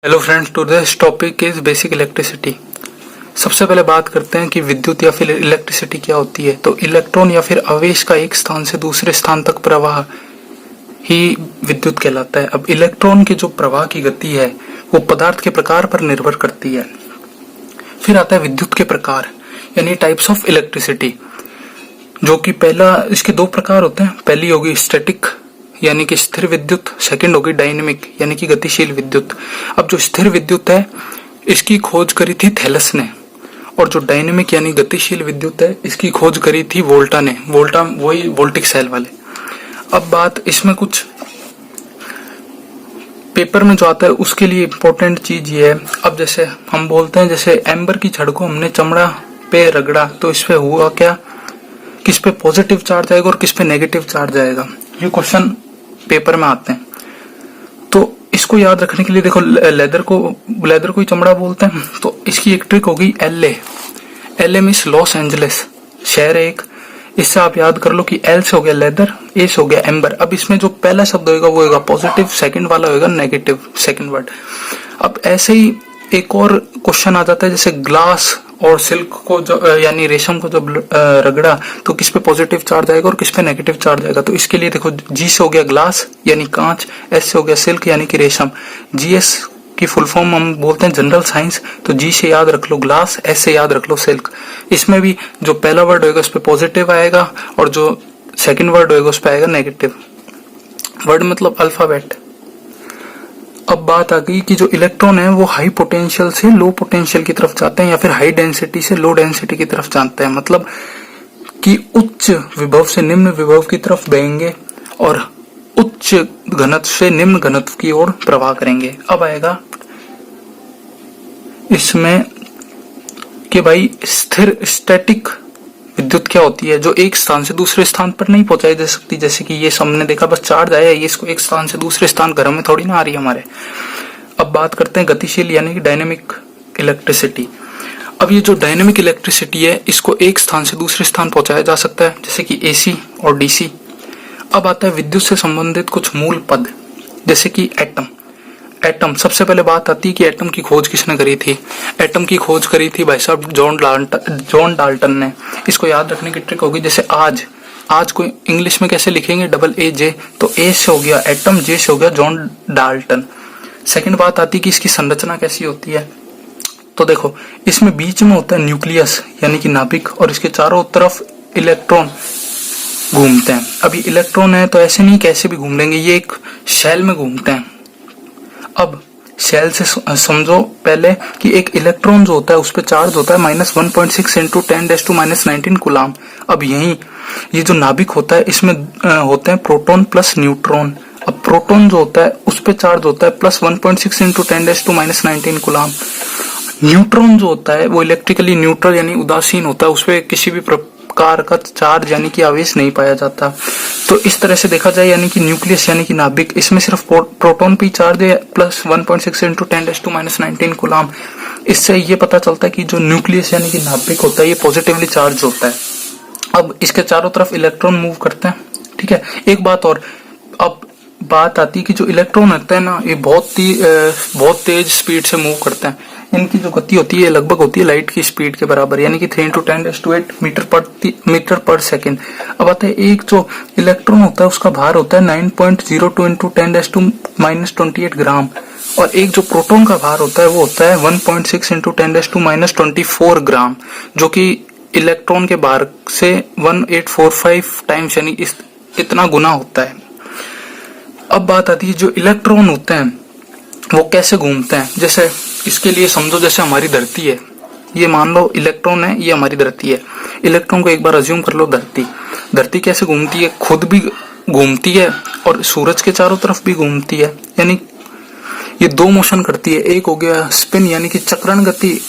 Hello friends, today's topic is basic electricity. सबसे पहले बात करते हैं कि विद्युत या फिर इलेक्ट्रिसिटी क्या होती है। तो इलेक्ट्रॉन या फिर आवेश का एक स्थान से दूसरे स्थान तक प्रवाह ही विद्युत कहलाता है। अब इलेक्ट्रॉन के जो प्रवाह की गति है वो पदार्थ के प्रकार पर निर्भर करती है। फिर आता है विद्युत के प्रकार यानी टाइप्स ऑफ इलेक्ट्रिसिटी, जो कि पहला इसके दो प्रकार होते हैं। पहली होगी स्टैटिक यानी कि स्थिर विद्युत, सेकंड होगी डायनेमिक यानी कि गतिशील विद्युत। अब जो स्थिर विद्युत है इसकी खोज करी थी थैलस ने, और जो डायनेमिक यानी गतिशील विद्युत है इसकी खोज करी थी वोल्टा ने। वोल्टा वही वोल्टिक सेल वाले। अब बात इसमें कुछ पेपर में जो आता है उसके लिए इम्पोर्टेंट चीज ये है। अब जैसे हम बोलते हैं, जैसे एम्बर की छड़ को हमने चमड़ा पे रगड़ा तो इस पे हुआ क्या, किस पे पॉजिटिव चार्ज आएगा और किस पे नेगेटिव चार्ज आएगा। ये क्वेश्चन पेपर में आते हैं। तो इसको याद रखने के लिए देखो, लेदर को ही चमड़ा बोलते हैं। तो इसकी एक ट्रिक होगी LA। LA means Los Angeles, शहर है एक। इससे आप याद कर लो कि L से हो गया लेदर, A से हो गया एम्बर। अब इसमें जो पहला शब्द होगा वो होगा पॉजिटिव, सेकंड वाला होगा नेगेटिव, सेकंड वर्ड। अब ऐसे ही एक और क्वेश्चन आ जाता है, जैसे ग्लास और सिल्क को जो यानी रेशम को जब रगड़ा तो किस पे पॉजिटिव चार्ज आएगा और किस पे नेगेटिव चार्ज आएगा। तो इसके लिए देखो, G से हो गया ग्लास यानी कांच, S से हो गया सिल्क यानी कि रेशम। GS की फुल फॉर्म हम बोलते हैं जनरल साइंस, तो G से याद रख लो ग्लास, S से याद रख लो सिल्क। इसमें भी जो पहला वर्ड होगा उस पे पॉजिटिव आएगा और जो सेकेंड वर्ड होगा उस पे आएगा नेगेटिव। वर्ड मतलब अल्फाबेट। अब बात आ गई कि जो इलेक्ट्रॉन है वो हाई पोटेंशियल से लो पोटेंशियल की तरफ जाते हैं या फिर हाई डेंसिटी से लो डेंसिटी की तरफ जाते हैं। मतलब कि उच्च विभव से निम्न विभव की तरफ बहेंगे और उच्च घनत्व से निम्न घनत्व की ओर प्रवाह करेंगे। अब आएगा इसमें कि भाई स्थिर स्टैटिक विद्युत क्या होती है, जो एक स्थान से दूसरे स्थान पर नहीं पहुंचाई जा सकती। जैसे कि ये हमने देखा, बस चार्ज आया, ये इसको एक स्थान से दूसरे स्थान घर में थोड़ी ना आ रही है हमारे। अब बात करते हैं गतिशील यानी कि डायनेमिक इलेक्ट्रिसिटी। अब ये जो डायनेमिक इलेक्ट्रिसिटी है इसको एक स्थान से दूसरे स्थान पहुंचाया जा सकता है, जैसे कि AC और DC। अब आता है विद्युत से संबंधित कुछ मूल पद, जैसे कि एटम। एटम, सबसे पहले बात आती है कि एटम की खोज किसने करी थी। एटम की खोज करी थी भाई साहब जॉन डाल्टन ने। इसको याद रखने की ट्रिक होगी, जैसे आज को इंग्लिश में कैसे लिखेंगे, AAJ। तो A से हो गया एटम, J से हो गया जॉन डाल्टन। सेकंड बात आती है कि इसकी संरचना कैसी होती है। तो देखो, इसमें बीच में होता है न्यूक्लियस यानी कि नाभिक, और इसके चारों तरफ इलेक्ट्रॉन घूमते हैं। अभी इलेक्ट्रॉन है तो ऐसे नहीं कैसे भी घूम लेंगे, ये एक शेल में घूमते हैं। अब शेल से समझो पहले कि एक इलेक्ट्रॉन जो होता है उस पर चार्ज होता है -1.6 इंटू 10⁻⁻19 कूलाम। अब यही ये जो नाभिक होता है इसमें होते हैं प्रोटॉन प्लस न्यूट्रॉन। अब प्रोटॉन जो होता है उस पर चार्ज होता है +1.6 इंटू 10⁻⁻19 कूलाम। न्यूट्रॉन जो होता है वो इलेक्ट्रिकली न्यूट्रल यानी उदासीन होता है, उस पर किसी भी प्रकार का चार्ज यानी कि आवेश नहीं पाया जाता। तो इस तरह से देखा जाए यानी कि न्यूक्लियस यानी कि नाभिक, इसमें सिर्फ प्रोटॉन पे चार्ज है +1.6 इंटू 10⁻⁻19 कूलाम। इससे ये पता चलता है कि जो न्यूक्लियस यानी कि नाभिक होता है ये पॉजिटिवली चार्ज होता है। अब इसके चारों तरफ इलेक्ट्रॉन मूव करते हैं, ठीक है। एक बात और, अब बात आती है कि जो इलेक्ट्रॉन होते हैं ना ये बहुत तेज स्पीड से मूव करते हैं। इनकी जो गति होती है लगभग होती है लाइट की स्पीड के बराबर, यानी कि 3 × 10⁸ मीटर पर सेकेंड। अब आता है एक जो इलेक्ट्रॉन होता है उसका भार होता है 9.02 इंटू 10⁻⁻28 ग्राम, और एक जो प्रोटॉन का भार होता है वो होता है 1.6 इंटू 10⁻24 ग्राम, जो कि इलेक्ट्रॉन के भार से 1845 टाइम्स यानी इतना गुना होता है। अब बात आती है जो इलेक्ट्रॉन होते हैं वो कैसे घूमते हैं। जैसे इसके लिए समझो, जैसे हमारी धरती है, ये मान लो इलेक्ट्रॉन है, ये हमारी धरती है। इलेक्ट्रॉन को एक बार अज्यूम कर लो धरती कैसे घूमती है, खुद भी घूमती है और सूरज के चारों तरफ भी घूमती है, यानी ये दो मोशन करती है। एक हो गया स्पिन यानी कि चक्रण गति,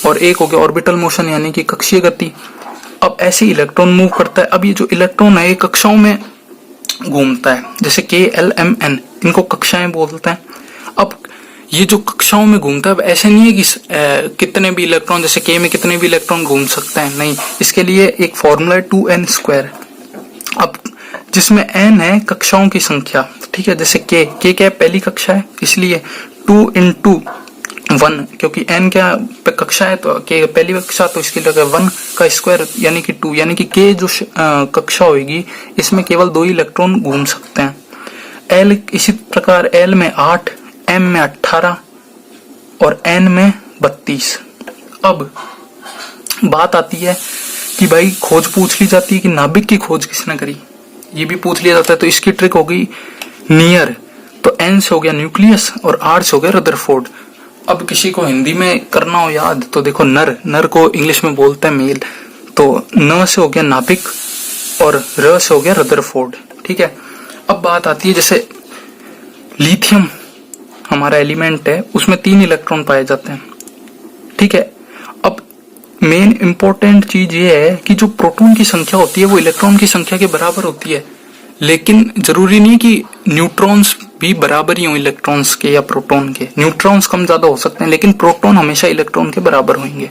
और एक हो गया ऑर्बिटल मोशन यानी कि कक्षीय गति। अब ऐसे इलेक्ट्रॉन मूव करता है। अब ये जो इलेक्ट्रॉन है ये कक्षाओं में घूमता है, जैसे KLMN, इनको कक्षाएं बोलते हैं। अब ये जो कक्षाओं में घूमता है ऐसे नहीं है कि कितने भी इलेक्ट्रॉन, जैसे K में कितने भी इलेक्ट्रॉन घूम सकते हैं, नहीं। इसके लिए एक फॉर्मूला है 2n²। अब जिसमें n है कक्षाओं की संख्या, ठीक है। जैसे K क्या है, पहली कक्षा है, इसलिए 2 इंटू 1, क्योंकि n क्या कक्षा है तो के पहली कक्षा, तो इसके लिए 1 का स्क्वायर यानी कि 2, यानी कि k जो कक्षा होगी इसमें केवल 2 इलेक्ट्रॉन घूम सकते हैं। l इसी प्रकार l में 8, m में 18 और n में 32। अब बात आती है कि भाई खोज पूछ ली जाती है कि नाभिक की खोज किसने करी, ये भी पूछ लिया जाता है। तो इसकी ट्रिक होगी नियर, तो n से हो गया न्यूक्लियस और r से हो गया रदरफोर्ड। अब किसी को हिंदी में करना हो याद तो देखो नर को इंग्लिश में बोलते हैं मेल, तो न से हो गया नाभिक और र से हो गया रदरफोर्ड। ठीक है, अब बात आती है जैसे लिथियम हमारा एलिमेंट है, उसमें 3 इलेक्ट्रॉन पाए जाते हैं। ठीक है, अब मेन इंपॉर्टेंट चीज ये है कि जो प्रोटॉन की संख्या होती है वो इलेक्ट्रॉन की संख्या के बराबर होती है, लेकिन जरूरी नहीं कि न्यूट्रॉन्स भी बराबर ही हो इलेक्ट्रॉन्स के या प्रोटॉन के। न्यूट्रॉन्स कम ज्यादा हो सकते हैं लेकिन प्रोटॉन हमेशा इलेक्ट्रॉन के बराबर होंगे।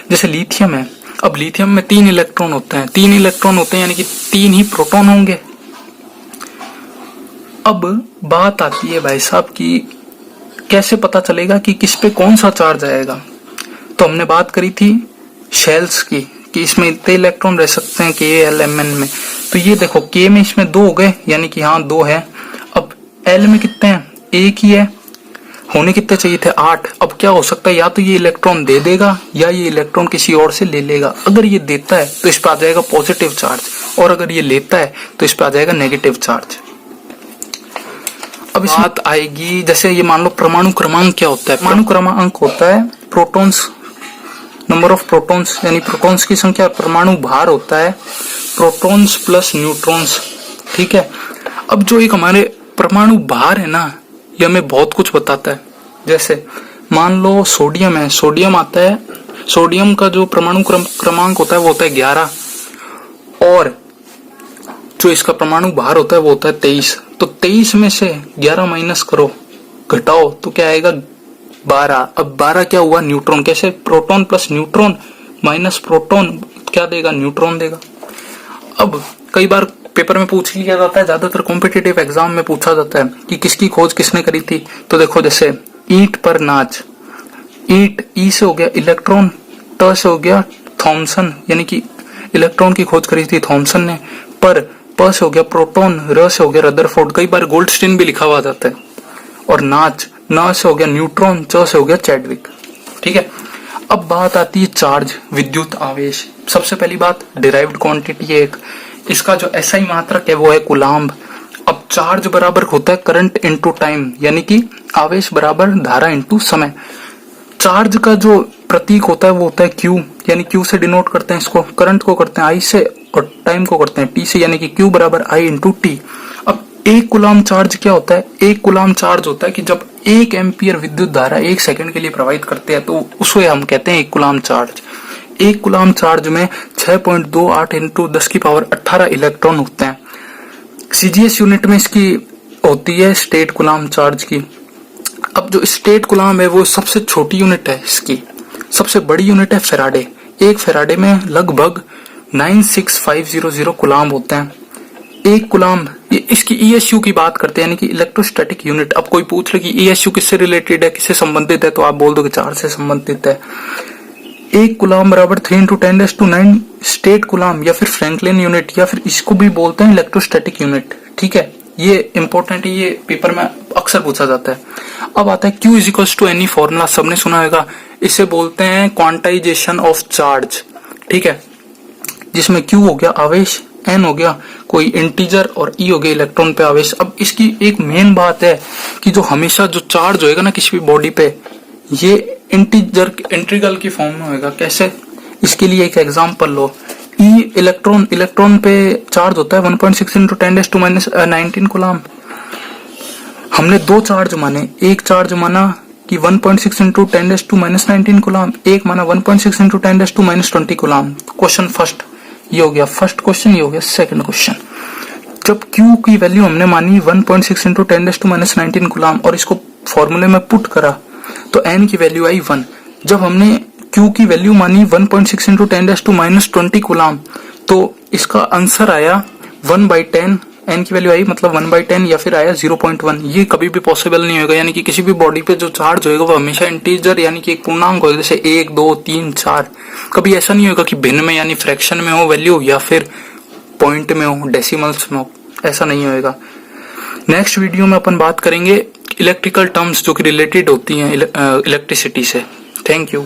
जैसे लिथियम है, अब लिथियम में 3 इलेक्ट्रॉन होते हैं, 3 इलेक्ट्रॉन होते हैं यानी कि 3 ही प्रोटॉन होंगे। अब बात आती है भाई साहब की कैसे पता चलेगा कि किस पे कौन सा चार्ज आएगा। तो हमने बात करी थी शेल्स की कि इसमें इतने इलेक्ट्रॉन रह सकते हैं के एल एम एन में। तो ये देखो के में इसमें 2 हो गए यानी कि हाँ 2 है। अब एल में कितने हैं, 1 ही है, होने कितने चाहिए थे 8। अब क्या हो सकता है, या तो ये इलेक्ट्रॉन दे देगा या ये इलेक्ट्रॉन किसी और से ले लेगा। अगर ये देता है तो इस पे आ जाएगा पॉजिटिव चार्ज और अगर ये लेता है तो इस पे आ जाएगा नेगेटिव चार्ज। अब इस बात आएगी जैसे ये मान लो परमाणु क्रमांक क्या होता है। परमाणु क्रमांक होता है प्रोटॉन्स, नंबर ऑफ प्रोटॉन्स यानी प्रोटॉन्स की संख्या। परमाणु भार होता है प्रोटॉन्स प्लस न्यूट्रॉन्स। ठीक है, अब जो एक हमारे परमाणु भार है ना, ये हमें बहुत कुछ बताता है। जैसे मान लो सोडियम है, सोडियम आता है, सोडियम का जो परमाणु क्रमांक होता है वो होता है 11 और जो इसका परमाणु भार होता है वो होता है 23। तो 23 में से 11 माइनस करो, घटाओ तो क्या आएगा 12। अब 12 क्या हुआ, न्यूट्रॉन। कैसे, proton plus neutron minus proton क्या देगा, न्यूट्रॉन देगा। अब कई बार पेपर में पूछ लिया जाता है, ज्यादातर कॉम्पिटिटिव एग्जाम में पूछा जाता है कि किसकी खोज किसने करी थी। तो देखो जैसे ईंट पर नाच, ईंट ई से हो गया इलेक्ट्रॉन, ट से हो गया थॉमसन यानी कि इलेक्ट्रॉन की खोज करी थी थॉमसन ने। पर प से हो गया प्रोटॉन, र से हो गया रदरफोर्ड, कई बार गोल्डस्टीन भी लिखा हुआ जाता है। और नाच, न से हो गया न्यूट्रॉन, च से हो गया चैडविक। ठीक है, अब बात आती है चार्ज, विद्युत आवेश। सबसे पहली बात डिराइव्ड क्वांटिटी है एक, इसका जो एसआई मात्रक है वो है कूलाम्ब। अब चार्ज बराबर होता है करंट इनटू टाइम यानी कि आवेश बराबर धारा इनटू समय। चार्ज का जो प्रतीक होता है वो होता है क्यू, यानी क्यू से डिनोट करते हैं इसको, करंट को करते हैं आई से और टाइम को करते हैं टी से, यानी कि क्यू बराबर आई इंटू टी। अब 1 कूलाम्ब चार्ज क्या होता है, 1 कूलाम्ब चार्ज होता है कि जब 1 एम्पियर विद्युत धारा 1 सेकंड के लिए प्रवाहित करते हैं तो उसे हम कहते हैं 1 कूलाम्ब चार्ज। 1 कूलाम्ब चार्ज में 6.28 इंटू 10 की पावर 18 इलेक्ट्रॉन होते हैं। सीजीएस यूनिट में इसकी होती है स्टेट कूलाम्ब चार्ज की। अब जो स्टेट कूलाम्ब है वो सबसे छोटी यूनिट है इसकी, सबसे बड़ी यूनिट है फेराडे। 1 फेराडे में लगभग 96500 कूलाम्ब होते हैं। 1 कूलाम्ब, ये इसकी ईएसयू की बात करते हैं यानी कि इलेक्ट्रोस्टैटिक यूनिट। अब कोई पूछ ले कि ईएसयू किससे रिलेटेड है, किससे संबंधित है, तो आप बोल दो कि चार्ज से संबंधित है। 1 कूलाम्ब बराबर 3 इंटू 10⁹ स्टेट कूलाम्ब या फिर फ्रैंकलिन यूनिट या फिर इसको भी बोलते हैं इलेक्ट्रोस्टैटिक यूनिट। ठीक है, ये इंपॉर्टेंट है, ये पेपर में अक्सर पूछा जाता है। अब आता है Q is to any formula, सबने सुना होगा, इसे बोलते हैं क्वांटाइजेशन ऑफ चार्ज। ठीक है, जिसमें Q हो गया आवेश, N हो गया कोई इंटीजर और E हो गया इलेक्ट्रॉन पे आवेश। अब इसकी एक मेन बात है कि जो हमेशा जो चार्ज होएगा ना किसी भी बॉडी पे, ये इंटीजर इंटीग्रल की फॉर्म में होएगा। कैसे, इसके लिए एक एग्जांपल लो। E इलेक्ट्रॉन पे चार्ज होता है 1.6 इंटू 10⁻⁹ कूलाम्ब। हमने 2 चार्ज माने, एक चार्ज माना कि 1.6 इंटू 10⁻⁹ कूलाम्ब, एक माना 1.6 इंटू 10⁻20 कूलाम्ब। क्वेश्चन फर्स्ट ये हो गया फर्स्ट क्वेश्चन, ये हो गया सेकंड क्वेश्चन। जब Q की वैल्यू हमने मानी 1.6 इंटू 10⁻⁹ कूलाम्ब और इसको फॉर्मूले में पुट करा तो N की वैल्यू आई 1। जब हमने Q की वैल्यू मानी 1.6 इंटू 10⁻20 कूलाम्ब तो इसका आंसर आया 1/10 एन की वैल्यू आई मतलब 1/10 या फिर आया 0.1, ये कभी भी पॉसिबल नहीं होगा। यानी कि किसी भी बॉडी पे जो चार्ज होएगा वो हमेशा इंटीजर यानी कि एक पूर्णांक होगा, जैसे 1 2 3 4। कभी ऐसा नहीं होगा कि भिन्न में यानी फ्रैक्शन में हो वैल्यू या फिर पॉइंट में हो, डेसिमल्स में हो, ऐसा नहीं होएगा। नेक्स्ट वीडियो में अपन बात करेंगे इलेक्ट्रिकल टर्म्स जो कि रिलेटेड होती हैं इलेक्ट्रिसिटी से। Thank you.